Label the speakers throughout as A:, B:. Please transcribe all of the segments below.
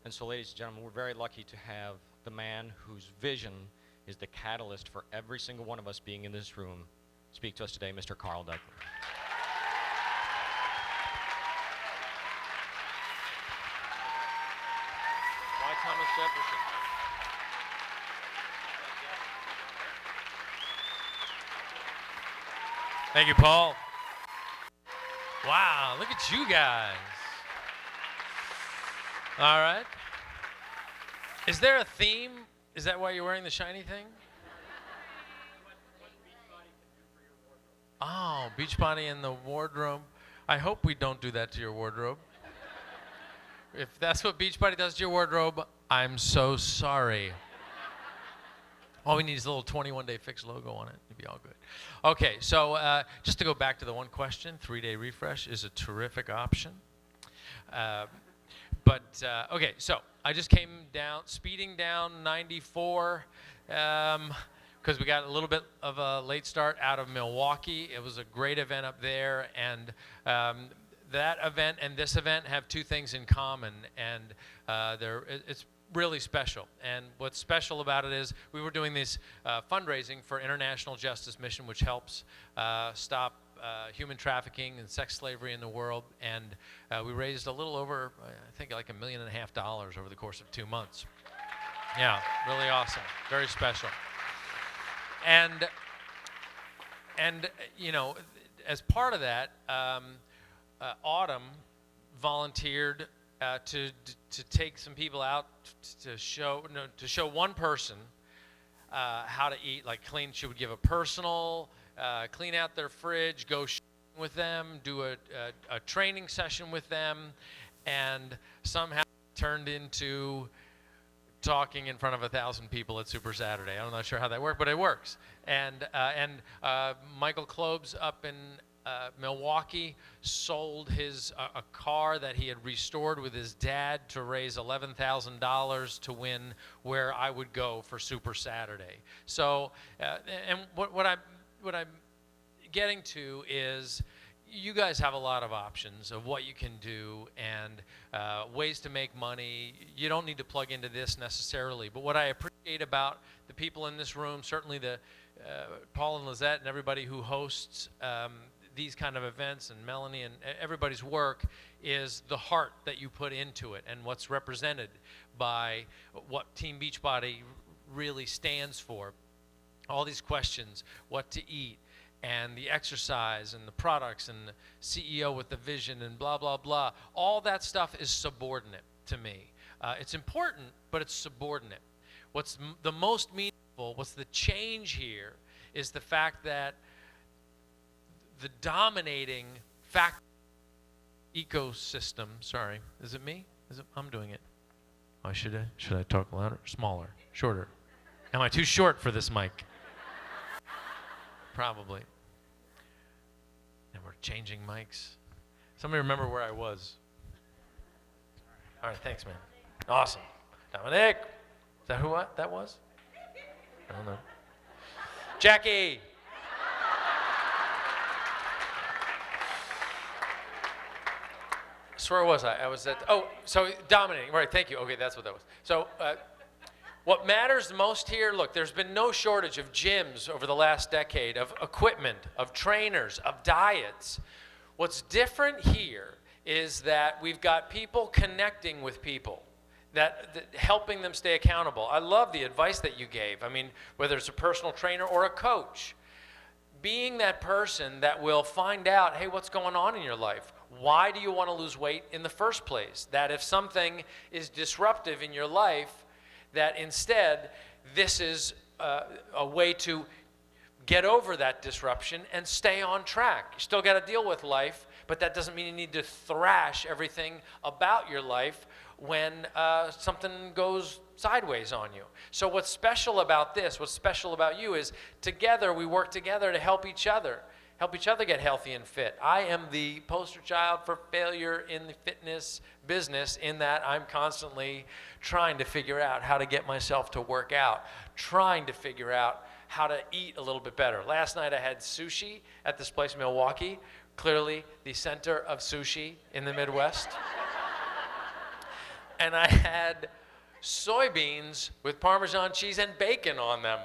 A: And so, ladies and gentlemen, we're very lucky to have the man whose vision is the catalyst for every single one of us being in this room speak to us today, Mr. Carl Daikeler. Why Thomas Jefferson?
B: Thank you, Paul. Wow, look at you guys. All right. Is there a theme? Is that why you're wearing the shiny thing? Oh, Beachbody in the wardrobe. I hope we don't do that to your wardrobe. If that's what Beachbody does to your wardrobe, I'm so sorry. All we need is a little 21-day fix logo on it. It'd be all good. Okay, so just to go back to the one question, 3-day refresh is a terrific option. Okay, so I just came down, speeding down 94, because we got a little bit of a late start out of Milwaukee. It was a great event up there, and that event and this event have two things in common, and it's really special. And what's special about it is we were doing this fundraising for International Justice Mission, which helps stop human trafficking and sex slavery in the world, and we raised a little over, I think, like $1.5 million over the course of 2 months. Yeah, really awesome, very special. And you know, as part of that, Autumn volunteered to take some people out to show one person how to eat, like clean. She would give a personal, clean out their fridge, go shopping with them, do a training session with them, and somehow turned into talking in front of 1,000 people at Super Saturday. I'm not sure how that worked, but it works. And Michael Klobes up in Milwaukee sold a car that he had restored with his dad to raise $11,000 to win where I would go for Super Saturday. So, and what I'm getting to is, you guys have a lot of options of what you can do and ways to make money. You don't need to plug into this necessarily, but what I appreciate about the people in this room, certainly the Paul and Lizette and everybody who hosts these kind of events, and Melanie and everybody's work, is the heart that you put into it and what's represented by what Team Beachbody really stands for. All these questions, what to eat, and the exercise, and the products, and the CEO with the vision, and blah, blah, blah. All that stuff is subordinate to me. It's important, but it's subordinate. What's the most meaningful, what's the change here, is the fact that the dominating ecosystem, sorry, is it me? I'm doing it. Oh, should I talk louder, smaller, shorter? Am I too short for this mic? Probably. And we're changing mics. Somebody remember where I was? All right, thanks, man. Awesome. Dominic. Is that who that was? I don't know. Jackie. So where was I? I was at, so dominating, right, thank you. Okay, that's what that was. So what matters most here, look, there's been no shortage of gyms over the last decade, of equipment, of trainers, of diets. What's different here is that we've got people connecting with people, that helping them stay accountable. I love the advice that you gave. I mean, whether it's a personal trainer or a coach, being that person that will find out, hey, what's going on in your life? Why do you want to lose weight in the first place? That if something is disruptive in your life, that instead this is a way to get over that disruption and stay on track. You still got to deal with life, but that doesn't mean you need to thrash everything about your life when something goes sideways on you. So what's special about this, what's special about you, is together we work together to help each other get healthy and fit. I am the poster child for failure in the fitness business, in that I'm constantly trying to figure out how to get myself to work out, trying to figure out how to eat a little bit better. Last night I had sushi at this place in Milwaukee, clearly the center of sushi in the Midwest. and I had soybeans with Parmesan cheese and bacon on them.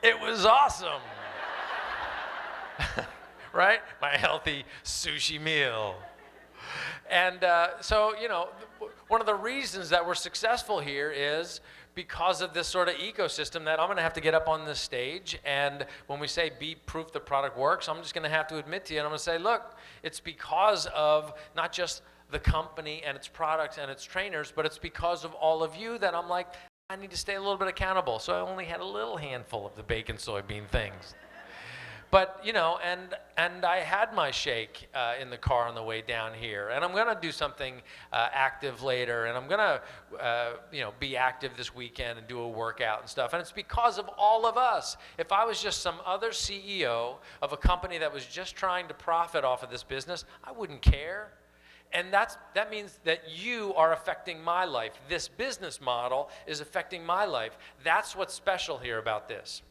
B: It was awesome. Right? My healthy sushi meal. And so, one of the reasons that we're successful here is because of this sort of ecosystem that I'm going to have to get up on this stage. And when we say be proof the product works, I'm just going to have to admit to you, and I'm going to say, look, it's because of not just the company and its products and its trainers, but it's because of all of you that I'm like, I need to stay a little bit accountable. So I only had a little handful of the bacon soybean things. But, and I had my shake in the car on the way down here. And I'm going to do something active later. And I'm going to, be active this weekend and do a workout and stuff. And it's because of all of us. If I was just some other CEO of a company that was just trying to profit off of this business, I wouldn't care. And that means that you are affecting my life. This business model is affecting my life. That's what's special here about this.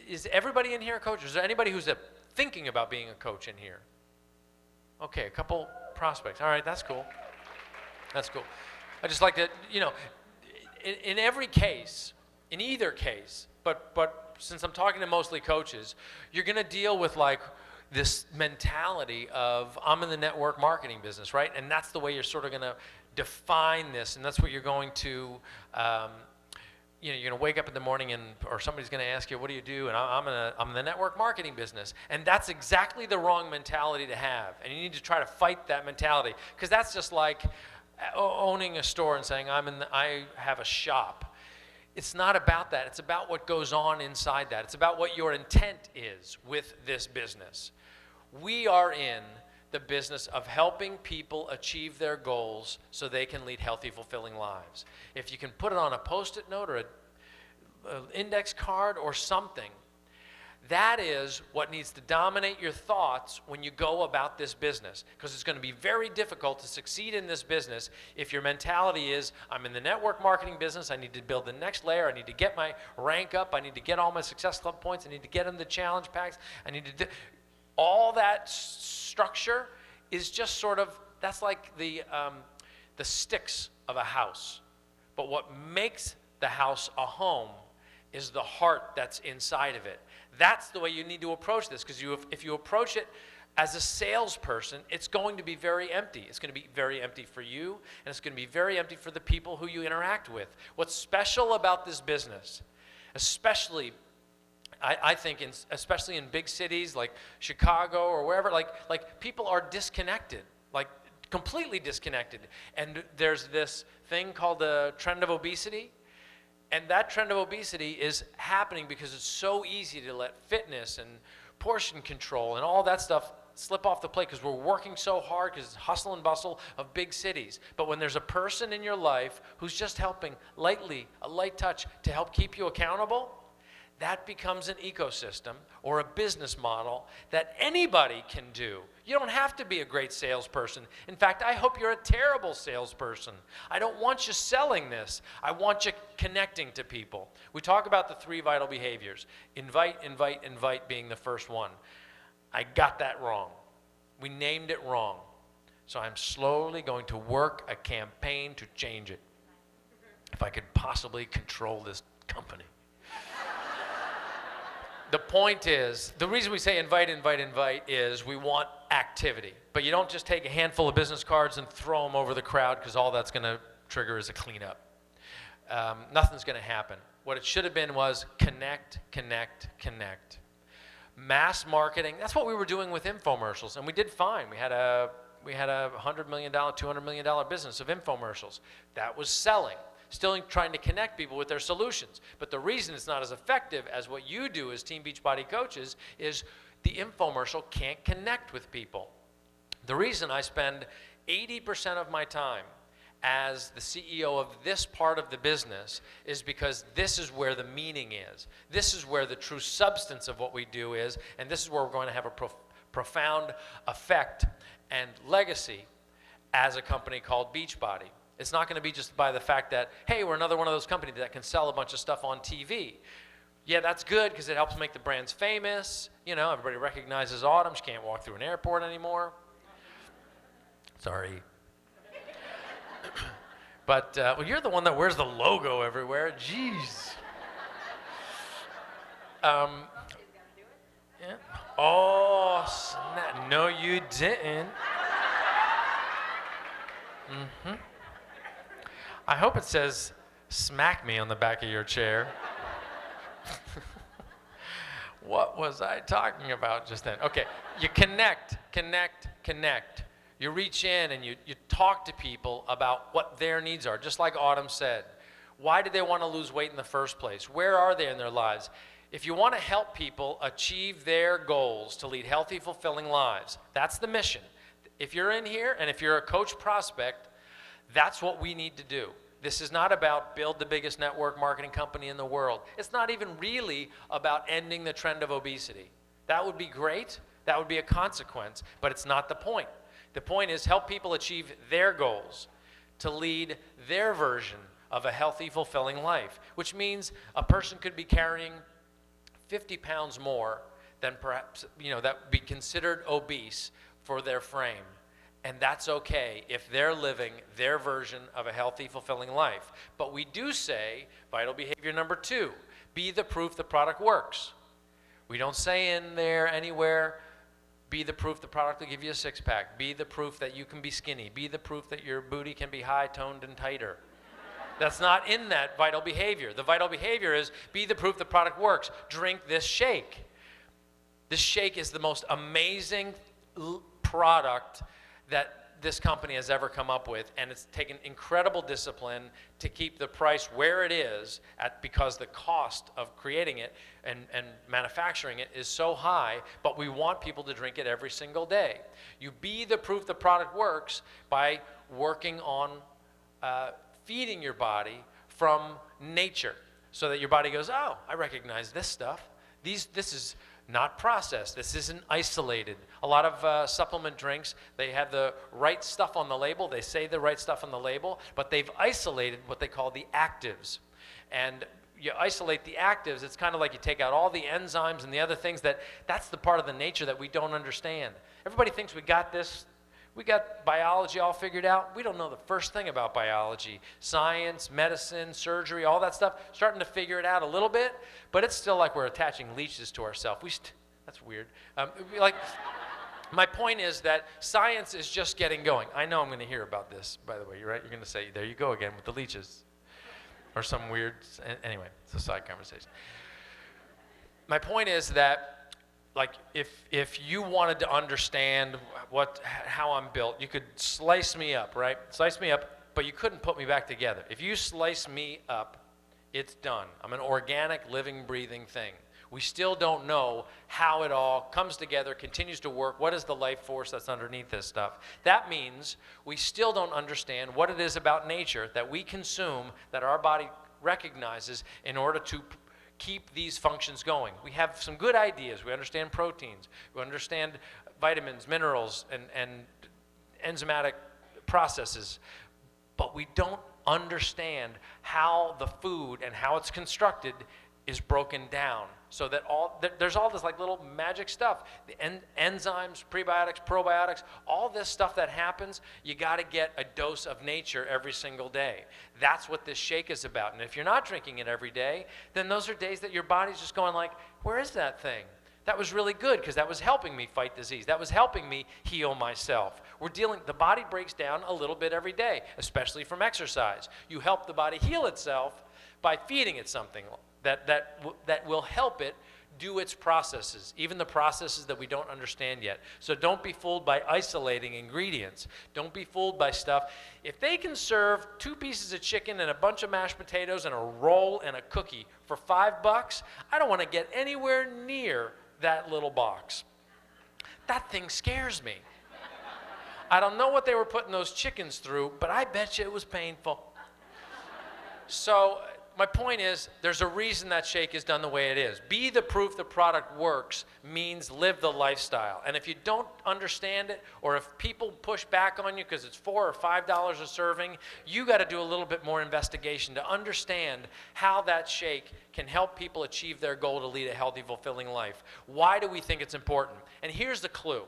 B: Is everybody in here a coach? Is there anybody who's thinking about being a coach in here? Okay, a couple prospects. All right, that's cool. That's cool. I just like to, in every case, in either case, but since I'm talking to mostly coaches, you're going to deal with like this mentality of I'm in the network marketing business, right? And that's the way you're sort of going to define this, and that's what you're going to you're going to wake up in the morning or somebody's going to ask you, what do you do? And I'm in the network marketing business. And that's exactly the wrong mentality to have. And you need to try to fight that mentality, because that's just like owning a store and saying, I have a shop. It's not about that. It's about what goes on inside that. It's about what your intent is with this business. We are in the business of helping people achieve their goals so they can lead healthy, fulfilling lives. If you can put it on a Post-it note or an index card or something, that is what needs to dominate your thoughts when you go about this business, because it's going to be very difficult to succeed in this business if your mentality is, I'm in the network marketing business, I need to build the next layer, I need to get my rank up, I need to get all my Success Club points, I need to get in the challenge packs, I need to do all that structure is just sort of, that's like the sticks of a house. But what makes the house a home is the heart that's inside of it. That's the way you need to approach this, because if you approach it as a salesperson, it's going to be very empty. It's going to be very empty for you, and it's going to be very empty for the people who you interact with. What's special about this business, especially I think, especially in big cities like Chicago or wherever, like people are disconnected, like completely disconnected. And there's this thing called the trend of obesity. And that trend of obesity is happening because it's so easy to let fitness and portion control and all that stuff slip off the plate, because we're working so hard because it's hustle and bustle of big cities. But when there's a person in your life who's just helping lightly, a light touch to help keep you accountable, that becomes an ecosystem or a business model that anybody can do. You don't have to be a great salesperson. In fact, I hope you're a terrible salesperson. I don't want you selling this. I want you connecting to people. We talk about the 3 vital behaviors. Invite, invite, invite being the first one. I got that wrong. We named it wrong. So I'm slowly going to work a campaign to change it, if I could possibly control this company. The point is, the reason we say invite, invite, invite is we want activity. But you don't just take a handful of business cards and throw them over the crowd, because all that's going to trigger is a cleanup. Nothing's going to happen. What it should have been was connect, connect, connect. Mass marketing, that's what we were doing with infomercials, and we did fine. We had a $100 million, $200 million business of infomercials. That was selling. Still trying to connect people with their solutions. But the reason it's not as effective as what you do as Team Beachbody coaches is the infomercial can't connect with people. The reason I spend 80% of my time as the CEO of this part of the business is because this is where the meaning is. This is where the true substance of what we do is, and this is where we're going to have a profound effect and legacy as a company called Beachbody. It's not going to be just by the fact that, hey, we're another one of those companies that can sell a bunch of stuff on TV. Yeah, that's good because it helps make the brands famous. Everybody recognizes Autumn. She can't walk through an airport anymore. Sorry. But well, you're the one that wears the logo everywhere. Jeez. Yeah. Oh, snap. No, you didn't. I hope it says "smack me" on the back of your chair. What was I talking about just then? Okay, you connect. You reach in and you talk to people about what their needs are, just like Autumn said. Why did they want to lose weight in the first place? Where are they in their lives? If you want to help people achieve their goals to lead healthy, fulfilling lives, that's the mission. If you're in here and if you're a coach prospect, that's what we need to do. This is not about build the biggest network marketing company in the world. It's not even really about ending the trend of obesity. That would be great. That would be a consequence, but it's not the point. The point is help people achieve their goals to lead their version of a healthy, fulfilling life, which means a person could be carrying 50 pounds more than perhaps, that would be considered obese for their frame. And that's okay if they're living their version of a healthy, fulfilling life. But we do say, vital behavior number 2, be the proof the product works. We don't say in there anywhere, be the proof the product will give you a six-pack. Be the proof that you can be skinny. Be the proof that your booty can be high-toned and tighter. That's not in that vital behavior. The vital behavior is be the proof the product works. Drink this shake. This shake is the most amazing product that this company has ever come up with, and it's taken incredible discipline to keep the price where it is because the cost of creating it and manufacturing it is so high, but we want people to drink it every single day. You be the proof the product works by working on feeding your body from nature so that your body goes, oh, I recognize this stuff. This is not processed. This isn't isolated. A lot of supplement drinks, they have the right stuff on the label. They say the right stuff on the label, but they've isolated what they call the actives. And you isolate the actives, it's kind of like you take out all the enzymes and the other things that's the part of the nature that we don't understand. Everybody thinks we got this. We got biology all figured out. We don't know the first thing about biology. Science, medicine, surgery, all that stuff, starting to figure it out a little bit, but it's still like we're attaching leeches to ourselves. That's weird. My point is that science is just getting going. I know I'm going to hear about this, by the way. You're right. You're going to say, there you go again with the leeches. Or some weird, anyway, it's a side conversation. My point is that like if you wanted to understand how I'm built, you could slice me up, right? Slice me up, but you couldn't put me back together. If you slice me up, it's done. I'm an organic, living, breathing thing. We still don't know how it all comes together, continues to work. What is the life force that's underneath this stuff? That means we still don't understand what it is about nature that we consume that our body recognizes in order to keep these functions going. We have some good ideas. We understand proteins. We understand vitamins, minerals, and enzymatic processes. But we don't understand how the food and how it's constructed is broken down. So that there's all this like little magic stuff. The enzymes, prebiotics, probiotics, all this stuff that happens, you got to get a dose of nature every single day. That's what this shake is about. And if you're not drinking it every day, then those are days that your body's just going like, where is that thing? That was really good because that was helping me fight disease. That was helping me heal myself. The body breaks down a little bit every day, especially from exercise. You help the body heal itself by feeding it something that will help it do its processes, even the processes that we don't understand yet. So don't be fooled by isolating ingredients. Don't be fooled by stuff. If they can serve 2 pieces of chicken and a bunch of mashed potatoes and a roll and a cookie for $5, I don't want to get anywhere near that little box. That thing scares me. I don't know what they were putting those chickens through, but I bet you it was painful. So my point is, there's a reason that shake is done the way it is. Be the proof the product works means live the lifestyle. And if you don't understand it, or if people push back on you because it's $4 or $5 a serving, you got to do a little bit more investigation to understand how that shake can help people achieve their goal to lead a healthy, fulfilling life. Why do we think it's important? And here's the clue.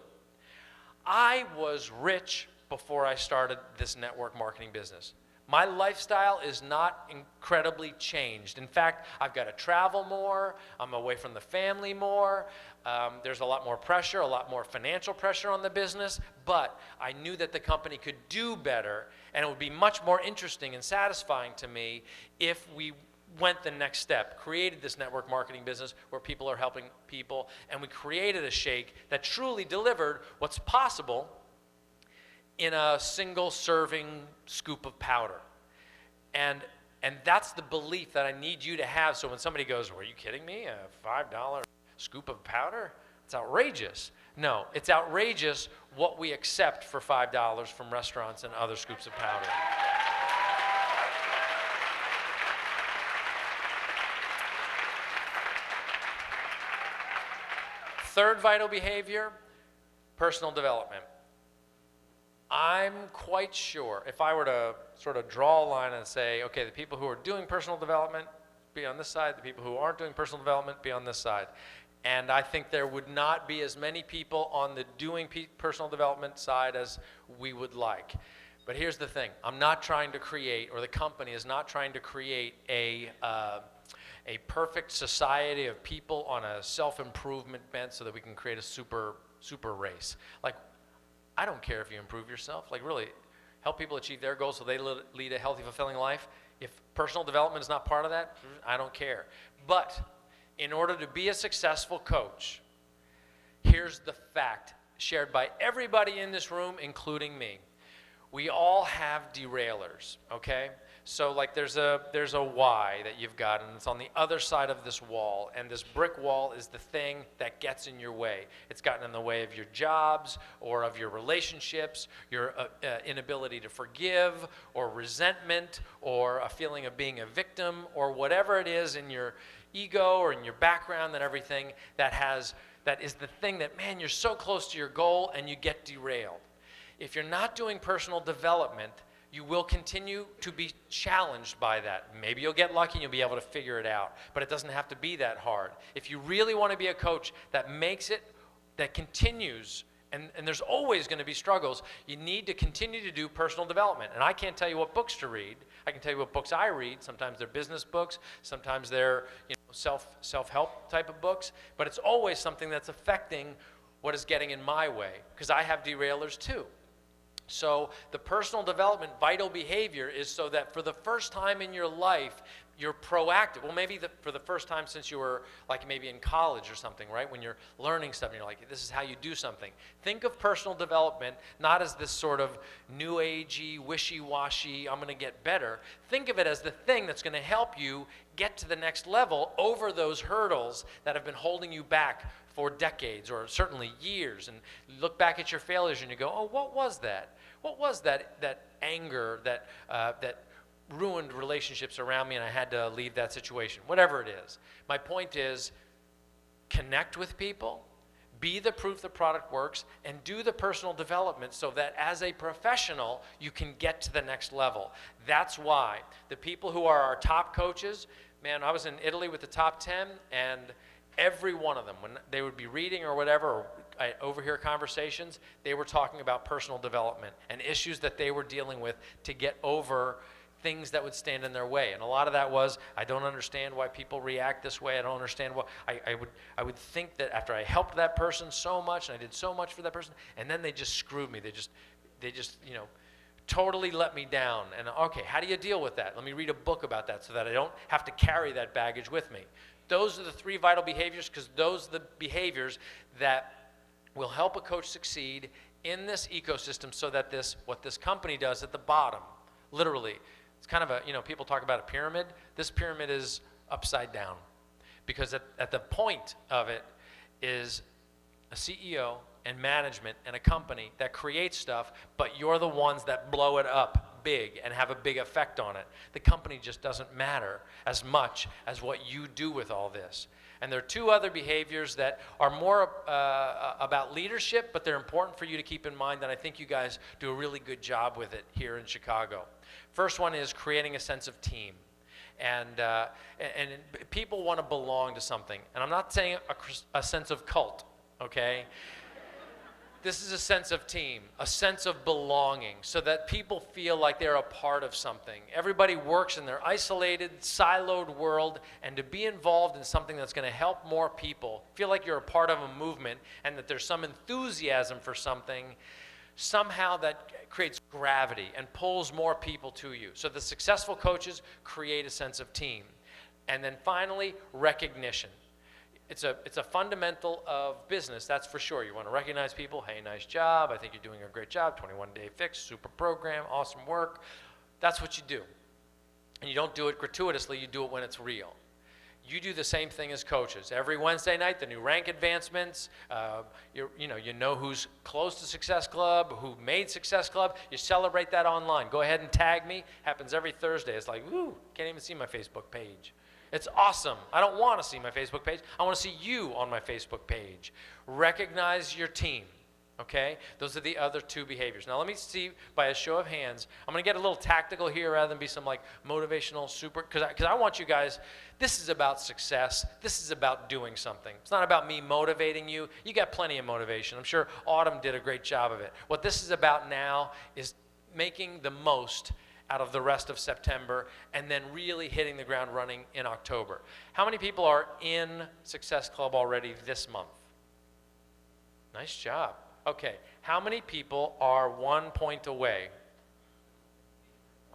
B: I was rich before I started this network marketing business. My lifestyle is not incredibly changed. In fact, I've got to travel more. I'm away from the family more. There's a lot more pressure, a lot more financial pressure on the business. But I knew that the company could do better, and it would be much more interesting and satisfying to me if we went the next step, created this network marketing business where people are helping people, and we created a shake that truly delivered what's possible in a single serving scoop of powder. And that's the belief that I need you to have. So when somebody goes, "Were you kidding me? A $5 scoop of powder? It's outrageous." No, it's outrageous what we accept for $5 from restaurants and other scoops of powder. Third vital behavior, personal development. I'm quite sure if I were to sort of draw a line and say, okay, the people who are doing personal development, be on this side, the people who aren't doing personal development, be on this side. And I think there would not be as many people on the doing personal development side as we would like. But here's the thing, I'm not trying to create, or the company is not trying to create a perfect society of people on a self-improvement bent so that we can create a super race. Like, I don't care if you improve yourself. Like, really, help people achieve their goals so they lead a healthy, fulfilling life. If personal development is not part of that, I don't care. But in order to be a successful coach, here's the fact shared by everybody in this room, including me. We all have derailers, okay? So like there's a Y that you've got, and it's on the other side of this wall, and this brick wall is the thing that gets in your way. It's gotten in the way of your jobs or of your relationships, your inability to forgive, or resentment, or a feeling of being a victim, or whatever it is in your ego or in your background and everything that is the thing that, man, you're so close to your goal and you get derailed. If you're not doing personal development, you will continue to be challenged by that. Maybe you'll get lucky and you'll be able to figure it out, but it doesn't have to be that hard. If you really want to be a coach that makes it, that continues, and there's always going to be struggles, you need to continue to do personal development. And I can't tell you what books to read. I can tell you what books I read. Sometimes they're business books, sometimes they're self-help type of books, but it's always something that's affecting what is getting in my way, because I have derailers too. So the personal development vital behavior is so that for the first time in your life, you're proactive. Well, maybe for the first time since you were like maybe in college or something, right? When you're learning stuff and you're like, this is how you do something. Think of personal development not as this sort of new agey, wishy-washy, I'm going to get better. Think of it as the thing that's going to help you get to the next level over those hurdles that have been holding you back for decades or certainly years. And you look back at your failures and you go, oh, what was that? What was that anger that ruined relationships around me and I had to leave that situation? Whatever it is. My point is, connect with people, be the proof the product works, and do the personal development so that as a professional, you can get to the next level. That's why the people who are our top coaches, man, I was in Italy with the top 10, and every one of them, when they would be reading or whatever, or I overhear conversations, they were talking about personal development and issues that they were dealing with to get over things that would stand in their way. And a lot of that was, I don't understand why people react this way. I don't understand what, I would think that after I helped that person so much, and I did so much for that person, and then they just screwed me. They just, totally let me down. And okay, how do you deal with that? Let me read a book about that so that I don't have to carry that baggage with me. Those are the three vital behaviors, because those are the behaviors that will help a coach succeed in this ecosystem so that what this company does at the bottom, literally, it's kind of a, people talk about a pyramid. This pyramid is upside down, because at the point of it is a CEO and management and a company that creates stuff, but you're the ones that blow it up big and have a big effect on it. The company just doesn't matter as much as what you do with all this. And there are two other behaviors that are more about leadership, but they're important for you to keep in mind, and I think you guys do a really good job with it here in Chicago. First one is creating a sense of team. And people want to belong to something. And I'm not saying a sense of cult, okay? This is a sense of team, a sense of belonging, so that people feel like they're a part of something. Everybody works in their isolated, siloed world, and to be involved in something that's going to help more people, feel like you're a part of a movement, and that there's some enthusiasm for something, somehow that creates gravity and pulls more people to you. So the successful coaches create a sense of team. And then finally, recognition. It's a fundamental of business, that's for sure. You want to recognize people. Hey, nice job. I think you're doing a great job. 21-day fix, super program, awesome work. That's what you do. And you don't do it gratuitously. You do it when it's real. You do the same thing as coaches. Every Wednesday night, the new rank advancements. You know who's close to Success Club, who made Success Club. You celebrate that online. Go ahead and tag me. Happens every Thursday. It's like, woo, can't even see my Facebook page. It's awesome. I don't want to see my Facebook page. I want to see you on my Facebook page. Recognize your team, okay? Those are the other two behaviors. Now let me see by a show of hands. I'm going to get a little tactical here rather than be some like motivational super, because I want you guys, this is about success. This is about doing something. It's not about me motivating you. You got plenty of motivation. I'm sure Autumn did a great job of it. What this is about now is making the most out of the rest of September, and then really hitting the ground running in October. How many people are in Success Club already this month? Nice job. Okay, how many people are 1 point away?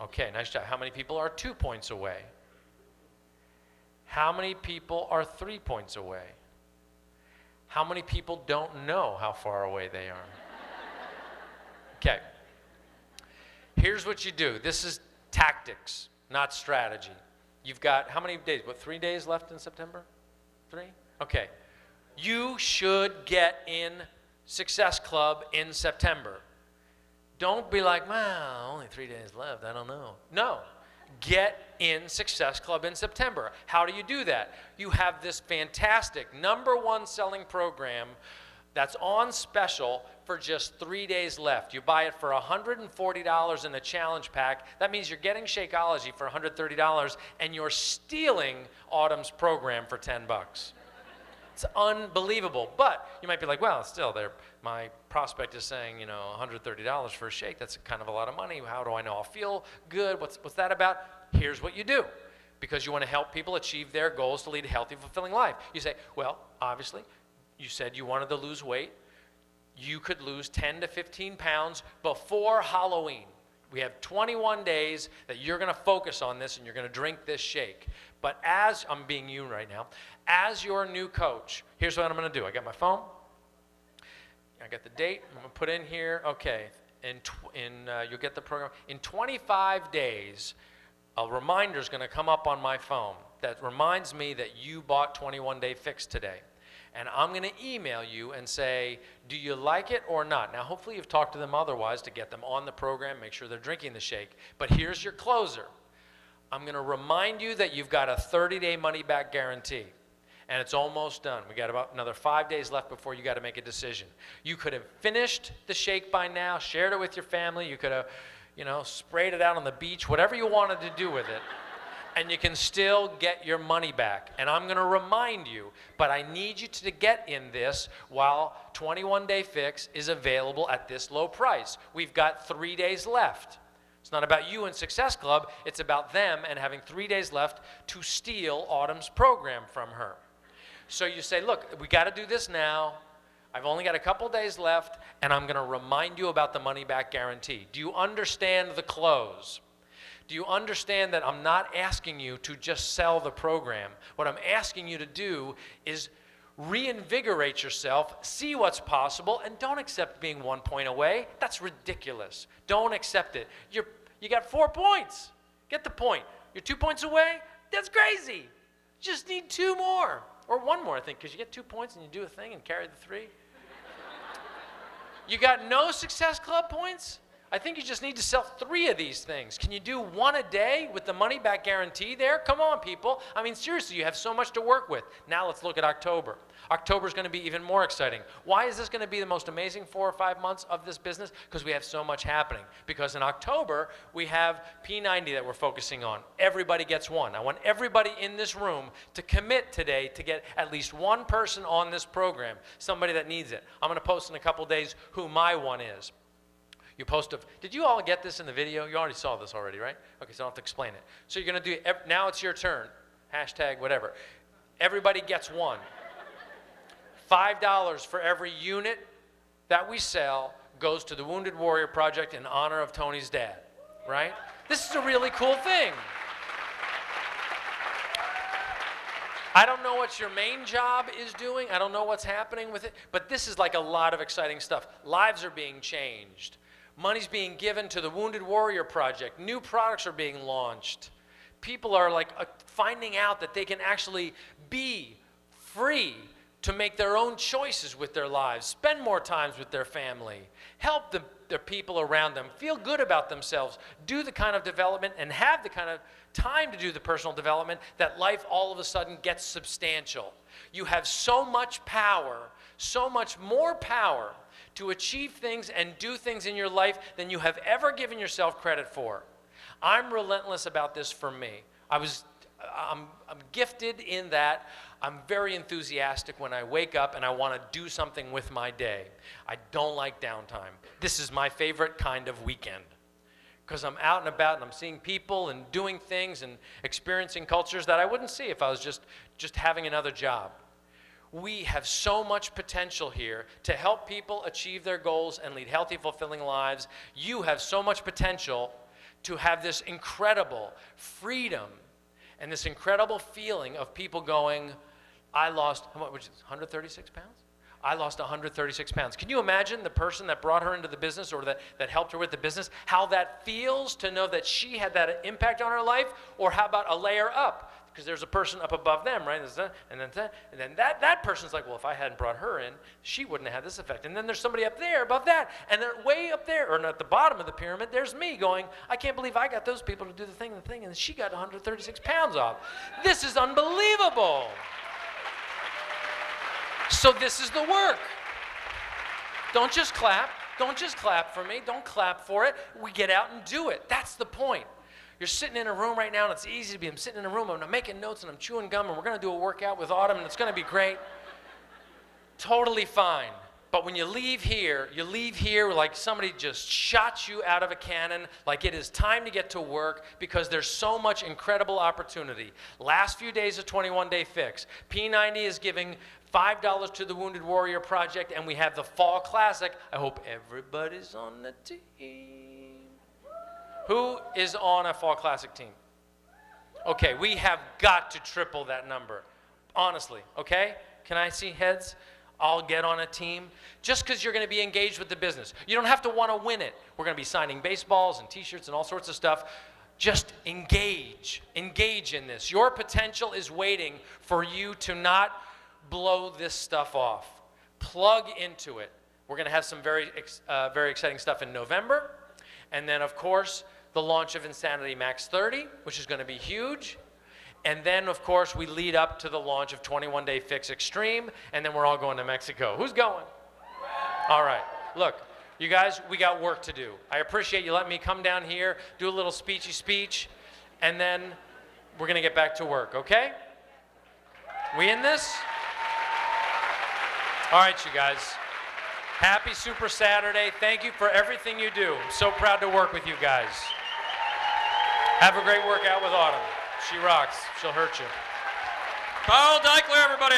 B: Okay, nice job. How many people are 2 points away? How many people are 3 points away? How many people don't know how far away they are? Okay. Here's what you do. This is tactics, not strategy. You've got, how many days? What, 3 days left in September? 3? Okay. You should get in Success Club in September. Don't be like, well, only 3 days left, I don't know. No. Get in Success Club in September. How do you do that? You have this fantastic #1 selling program that's on special for just 3 days left. You buy it for $140 in a challenge pack. That means you're getting Shakeology for $130, and you're stealing Autumn's program for $10. It's unbelievable. But you might be like, well, still, my prospect is saying, $130 for a shake. That's kind of a lot of money. How do I know I'll feel good? What's that about? Here's what you do. Because you want to help people achieve their goals to lead a healthy, fulfilling life. You say, well, obviously, you said you wanted to lose weight. You could lose 10 to 15 pounds before Halloween. We have 21 days that you're going to focus on this, and you're going to drink this shake. But as, I'm being you right now, as your new coach, here's what I'm going to do. I got my phone. I got the date. I'm going to put in here, okay, you'll get the program. In 25 days, a reminder is going to come up on my phone that reminds me that you bought 21-day fix today. And I'm going to email you and say, do you like it or not? Now, hopefully you've talked to them otherwise to get them on the program, make sure they're drinking the shake. But here's your closer. I'm going to remind you that you've got a 30-day money-back guarantee. And it's almost done. We got about another 5 days left before you got to make a decision. You could have finished the shake by now, shared it with your family. You could have, sprayed it out on the beach, whatever you wanted to do with it. And you can still get your money back. And I'm going to remind you, but I need you to get in this while 21-day fix is available at this low price. We've got 3 days left. It's not about you and Success Club. It's about them and having 3 days left to steal Autumn's program from her. So you say, look, we got to do this now. I've only got a couple days left, and I'm going to remind you about the money-back guarantee. Do you understand the close? Do you understand that I'm not asking you to just sell the program? What I'm asking you to do is reinvigorate yourself, see what's possible, and don't accept being 1 point away. That's ridiculous. Don't accept it. You got 4 points. Get the point. You're 2 points away? That's crazy. Just need 2 more. Or 1 more, I think, because you get 2 points and you do a thing and carry the 3. You got no Success Club points? I think you just need to sell 3 of these things. Can you do 1 a day with the money back guarantee there? Come on, people. I mean, seriously, you have so much to work with. Now let's look at October. October is going to be even more exciting. Why is this going to be the most amazing 4 or 5 months of this business? Because we have so much happening. Because in October, we have P90 that we're focusing on. Everybody gets one. I want everybody in this room to commit today to get at least 1 person on this program, somebody that needs it. I'm going to post in a couple days who my one is. You post did you all get this in the video? You already saw this already, right? Okay, so I don't have to explain it. So you're going to do, now it's your turn. Hashtag whatever. Everybody gets one. $5 for every unit that we sell goes to the Wounded Warrior Project in honor of Tony's dad, right? This is a really cool thing. I don't know what your main job is doing. I don't know what's happening with it, but this is like a lot of exciting stuff. Lives are being changed. Money's being given to the Wounded Warrior Project. New products are being launched. People are like finding out that they can actually be free to make their own choices with their lives, spend more time with their family, help their people around them, feel good about themselves, do the kind of development and have the kind of time to do the personal development that life all of a sudden gets substantial. You have so much power, so much more power to achieve things and do things in your life than you have ever given yourself credit for. I'm relentless about this for me. I'm gifted in that I'm very enthusiastic when I wake up and I want to do something with my day. I don't like downtime. This is my favorite kind of weekend because I'm out and about and I'm seeing people and doing things and experiencing cultures that I wouldn't see if I was just having another job. We have so much potential here to help people achieve their goals and lead healthy, fulfilling lives. You have so much potential to have this incredible freedom and this incredible feeling of people going, I lost, how much, 136 pounds? I lost 136 pounds. Can you imagine the person that brought her into the business or that helped her with the business, how that feels to know that she had that impact on her life? Or how about a layer up? Because there's a person up above them, right? And then that person's like, well, if I hadn't brought her in, she wouldn't have had this effect. And then there's somebody up there above that. And then way up there, or at the bottom of the pyramid, there's me going, I can't believe I got those people to do the thing, and she got 136 pounds off. This is unbelievable. So this is the work. Don't just clap. Don't just clap for me. Don't clap for it. We get out and do it. That's the point. You're sitting in a room right now, and it's easy to be. I'm sitting in a room, and I'm making notes, and I'm chewing gum, and we're going to do a workout with Autumn, and it's going to be great. Totally fine. But when you leave here like somebody just shot you out of a cannon, like it is time to get to work because there's so much incredible opportunity. Last few days of 21-Day Fix. P90 is giving $5 to the Wounded Warrior Project, and we have the Fall Classic. I hope everybody's on the team. Who is on a Fall Classic team? Okay, we have got to triple that number. Honestly, okay? Can I see heads? I'll get on a team. Just because you're going to be engaged with the business. You don't have to want to win it. We're going to be signing baseballs and t-shirts and all sorts of stuff. Just engage. Engage in this. Your potential is waiting for you to not blow this stuff off. Plug into it. We're going to have some very exciting stuff in November. And then, of course, the launch of Insanity Max 30, which is going to be huge. And then, of course, we lead up to the launch of 21-Day Fix Extreme, and then we're all going to Mexico. Who's going? All right. Look, you guys, we got work to do. I appreciate you letting me come down here, do a little speechy speech, and then we're going to get back to work, okay? We in this? All right, you guys. Happy Super Saturday. Thank you for everything you do. I'm so proud to work with you guys. Have a great workout with Autumn. She rocks. She'll hurt you.
A: Carl Daikeler, everybody.